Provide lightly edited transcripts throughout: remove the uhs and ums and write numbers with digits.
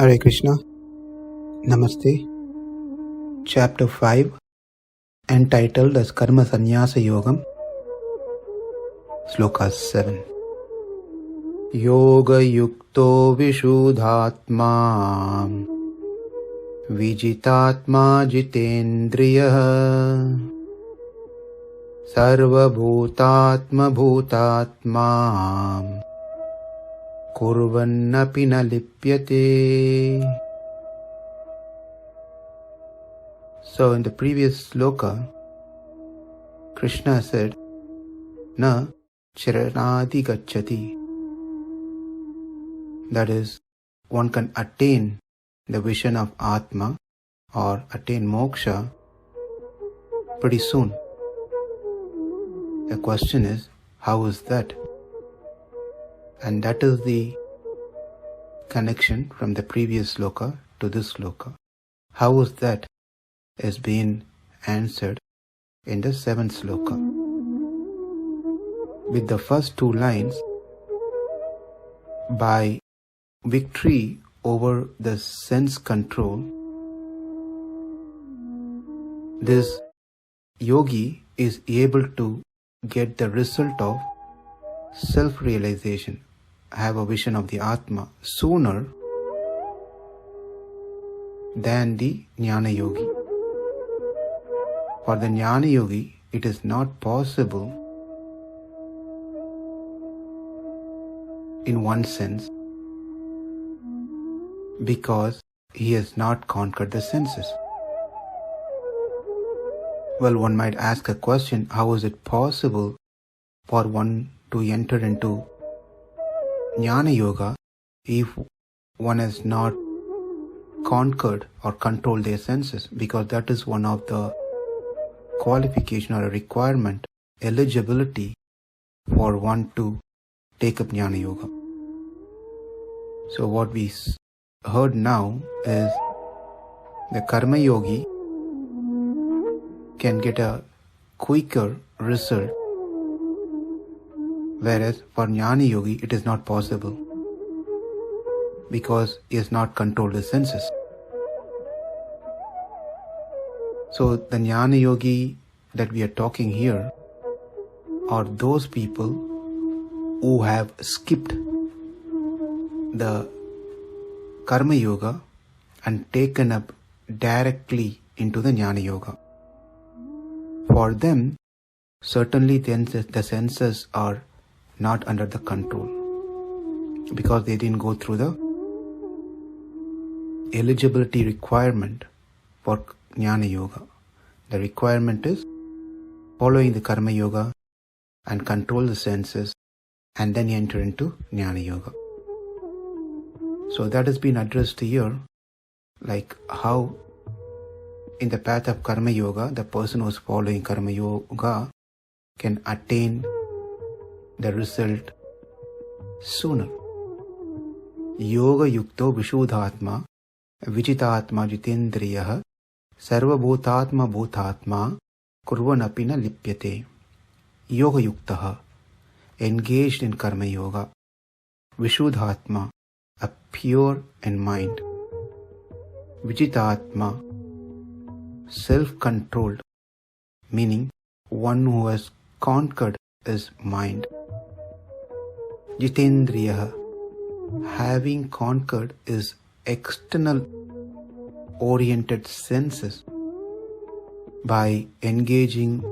Hare Krishna. Namaste. Chapter 5, entitled as Karma Sannyasa Yogam. Sloka 7. Yoga-yukto viśuddhātmā vijitātmā jitendriyaḥ sarva-bhūtātma-bhūtātmā kurvann lipyate. So in the previous sloka, Krishna said, Na charanadi gacchati. That is, one can attain the vision of Atma or attain moksha pretty soon. The question is, how is that? And that is the connection from the previous sloka to this sloka. How is that is being answered in the 7th sloka. With the first 2 lines, by victory over the sense control, this yogi is able to get the result of self-realization, have a vision of the Atma sooner than the Jnana Yogi. For the Jnana Yogi, it is not possible in one sense because he has not conquered the senses. Well, one might ask a question, how is it possible for one to enter into Jnana Yoga if one has not conquered or controlled their senses? Because that is one of the qualification or a requirement, eligibility for one to take up Jnana Yoga. So what we heard now is the Karma Yogi can get a quicker result, whereas for Jnana Yogi it is not possible because he has not controlled his senses. So the Jnana Yogi that we are talking here are those people who have skipped the Karma Yoga and taken up directly into the Jnana Yoga. For them, certainly the senses are not under the control because they didn't go through the eligibility requirement for Jnana Yoga. The requirement is following the Karma Yoga and control the senses and then enter into Jnana Yoga. So that has been addressed here, like how in the path of Karma Yoga, the person who is following Karma Yoga can attain the result sooner. Yoga-yukto viśuddhātmā vijitātmā jitendriyaḥ sarva-bhūtātma-bhūtātmā kurvann lipyate. Yoga-yuktaha, engaged in Karma Yoga. Viśuddhātmā, a pure in mind. Vijitātmā, self-controlled, meaning one who has conquered his mind. Jitendriyaḥ, having conquered his external oriented senses by engaging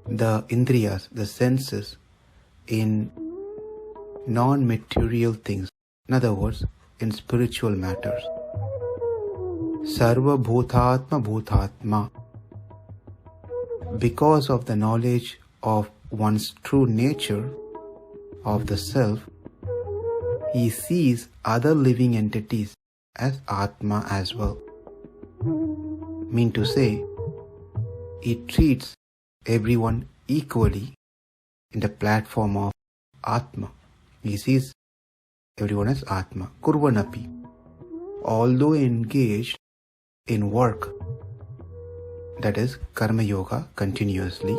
the indriyas, the senses, in non-material things. In other words, in spiritual matters. Sarva-bhūtātma-bhūtātmā. Because of the knowledge of one's true nature of the self, he sees other living entities as Atma as well. Mean to say, he treats everyone equally in the platform of Atma. He sees everyone as Atma. Kurvann. Although engaged in work, that is Karma Yoga continuously,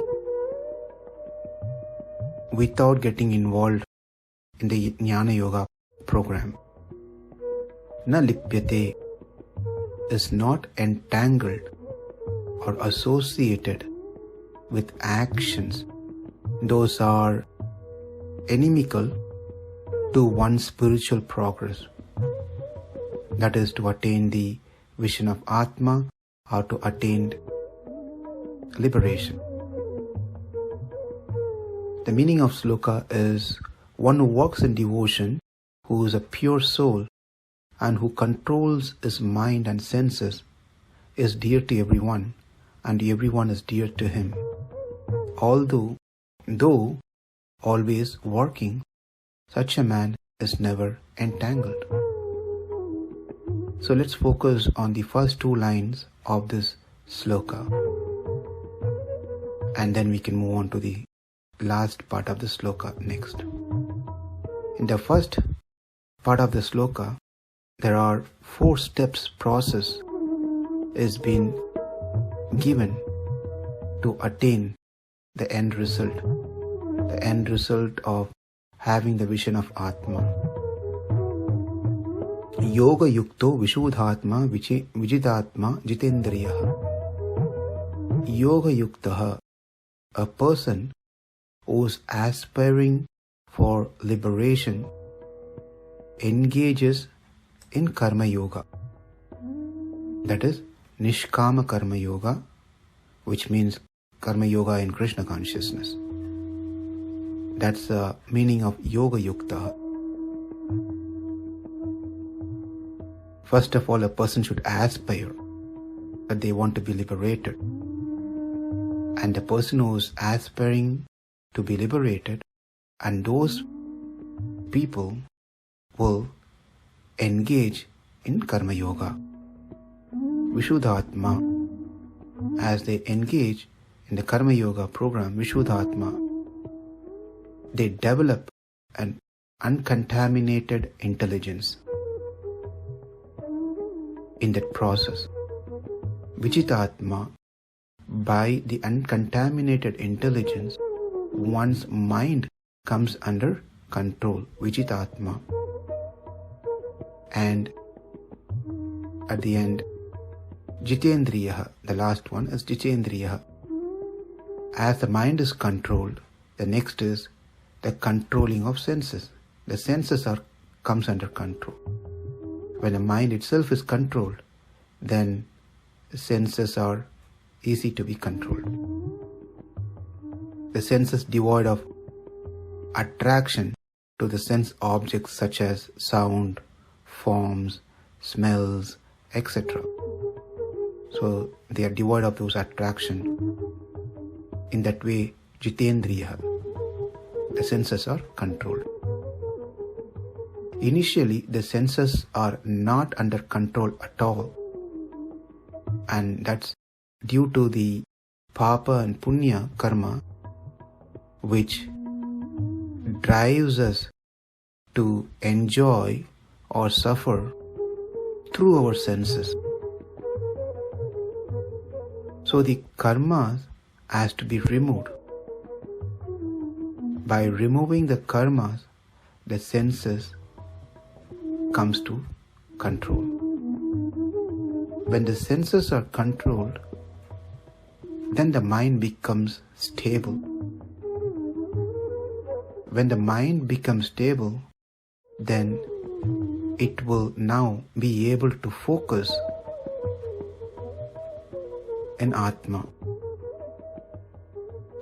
without getting involved in the Jnana Yoga program. na lipyate, is not entangled or associated with actions those are inimical to one's spiritual progress. That is, to attain the vision of Atma or to attain liberation. The meaning of Sloka is one who walks in devotion, who is a pure soul and who controls his mind and senses, is dear to everyone and everyone is dear to him. Though always working, such a man is never entangled. So let's focus on the first two lines of this sloka, and then we can move on to the last part of the sloka next. In the first part of the sloka, there are 4 steps process is being given to attain the end result of having the vision of Atma. Yoga-yukto viśuddhātmā vijitātmā jitendriyaḥ. Yoga-yuktaha, a person who is aspiring for liberation, engages in karma yoga. That is nishkama karma yoga, which means karma yoga in Krishna consciousness. That's the meaning of yoga-yukta. First of all, a person should aspire that they want to be liberated. And the person who is aspiring to be liberated, and those people will engage in karma yoga. Viśuddhātmā, as they engage in the karma yoga program, viśuddhātmā, they develop an uncontaminated intelligence. In that process, vijitātmā, by the uncontaminated intelligence, one's mind comes under control, vijitātmā. And at the end, jitendriyaḥ, the last one is jitendriyaḥ. As the mind is controlled, the next is the controlling of senses. The senses comes under control. When the mind itself is controlled, then the senses are easy to be controlled. The senses devoid of attraction to the sense objects such as sound, forms, smells, etc. So they are devoid of those attraction. In that way, jitendriyaḥ, the senses are controlled. Initially, the senses are not under control at all, and that's due to the papa and punya karma, which drives us to enjoy or suffer through our senses. So the karma has to be removed. By removing the karmas, the senses comes to control. When the senses are controlled, then the mind becomes stable. When the mind becomes stable, then it will now be able to focus in Atma.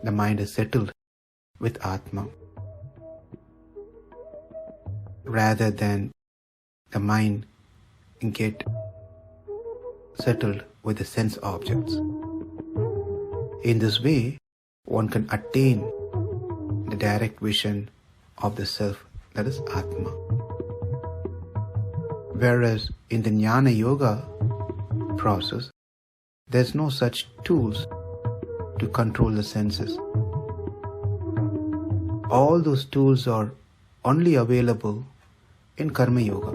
The mind is settled with Atma, rather than the mind get settled with the sense objects. In this way, one can attain the direct vision of the self, that is Atma. Whereas in the Jnana Yoga process, there's no such tools to control the senses. All those tools are only available in Karma Yoga.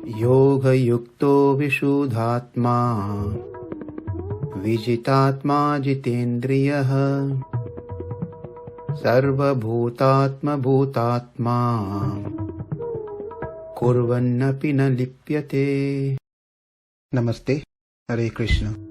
Yoga-yukto viśuddhātmā vijitātmā jitendriyaḥ sarva-bhūtātma-bhūtātmā kurvannapi na lipyate. Namaste. Hare Krishna.